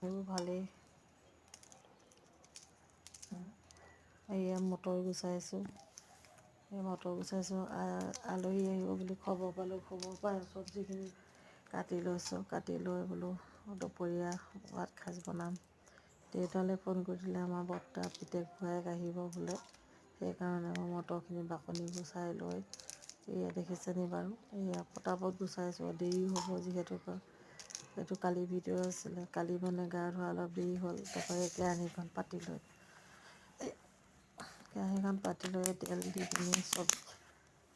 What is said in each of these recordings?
ভালেই এয়া মটৰ গুচাইছোঁ আলহী আহিব বুলি খবৰ পালোঁ খবৰ পাই চব্জিখিনি কাটি লৈছোঁ কাটি লৈ বোলো দুপৰীয়া ভাত সাঁজ বনাম দেউতালৈ ফোন কৰিছিলে আমাৰ বৰ্তা পিতেক ভূঞাক আহিব বোলে সেইকাৰণে মই মটৰখিনি বাকলি গুচাই লৈ এয়া দেখিছেনি বাৰু এয়া পটাপট গুচাইছোঁ দেৰি হ'ব যিহেতু এইটো কালি ভিডিঅ' আছিলে কালি মানে গা ধোৱা অলপ দেৰি হ'ল তাৰপৰা কেৰাহীখন পাতি লৈ তেল দি পিনি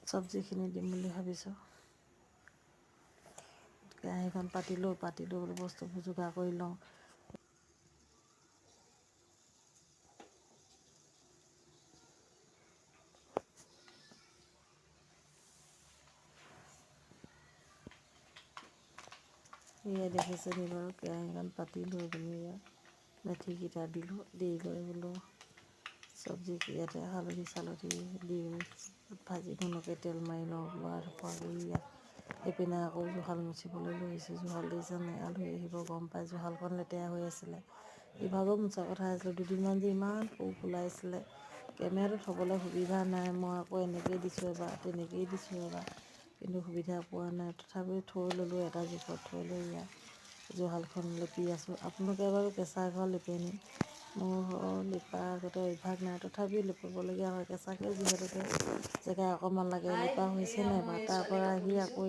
চব্জিখিনি দিম বুলি ভাবিছোঁ কেৰাহীখন পাতি লৈ বস্তুবোৰ যোগাৰ কৰি লওঁ এয়া দেখিছেনি বাৰু কেৰাহীখন পাতি লৈ পিনি মেথিকেইটা দিলোঁ দি লৈ বোলো চব্জি ইয়াতে হালধি চালধি দি ভাজি ধুনুকৈ তেল মাৰি লওঁ বোলো এইপিনে আকৌ জুহাল মুচিবলৈ লৈ আহিছোঁ জুহাল দেখিছেনে আলহী আহিব গম পাই জুহালখন লেতেৰা হৈ আছিলে ইভাগেও মোচা কথা আছিলে দুদিনমান যে ইমান পোক ওলাইছিলে কেমেৰাটো থ'বলৈ সুবিধা নাই মই আকৌ এনেকৈয়ে দিছোঁ এবাৰ তেনেকৈয়ে দিছোঁ এবাৰ কিন্তু সুবিধা পোৱা নাই তথাপিও থৈ ল'লোঁ এটা জোখত থৈ লৈ জুহালখন লেপি আছোঁ আপোনালোকে বাৰু কেঁচা ঘৰ লেপেনি মোৰ লিপা আগতে অভ্যাস নাই তথাপিও লিপিবলগীয়া হয় কেঁচাকৈ যিহেতুকে জেগা অকণমান লাগে লিপা হৈছে নাই বাৰু তাৰপৰা আহি আকৌ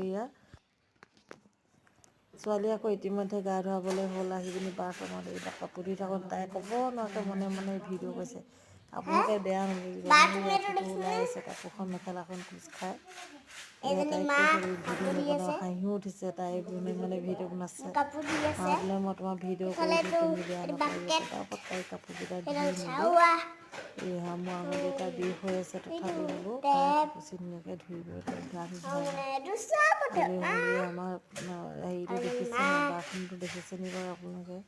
ছোৱালী আকৌ ইতিমধ্যে গা ধুৱাবলৈ হ'ল আহি পিনি বাথৰুমত এইবিলাক কাপোৰ ধুই থাকোঁ তাই ক'ব নোৱাৰাকৈ মনে ভিডিঅ' কৈছে আপোনালোকে বেয়া নালাগিব ওলাই আছে কাপোৰখন মেখেলাখন কোচ খাই ভিডিঅ' হাঁহিও উঠিছে তাই মানে ভিডিঅ' বনাইছে বোলে মই তোমাৰ ভিডিঅ' কৰিছোঁ তুমি বেয়া নাপাবা পটাপট তাই কাপোৰকেইটা ধুই মোৰ আঙুলিটা বিষ হৈ আছে তথাপি বোলো ধুনীয়াকৈ ধুই গৈ গা ধুই আমাৰ হেৰিটো দেখিছে বাথৰুমটো দেখিছেনি বাৰু আপোনালোকে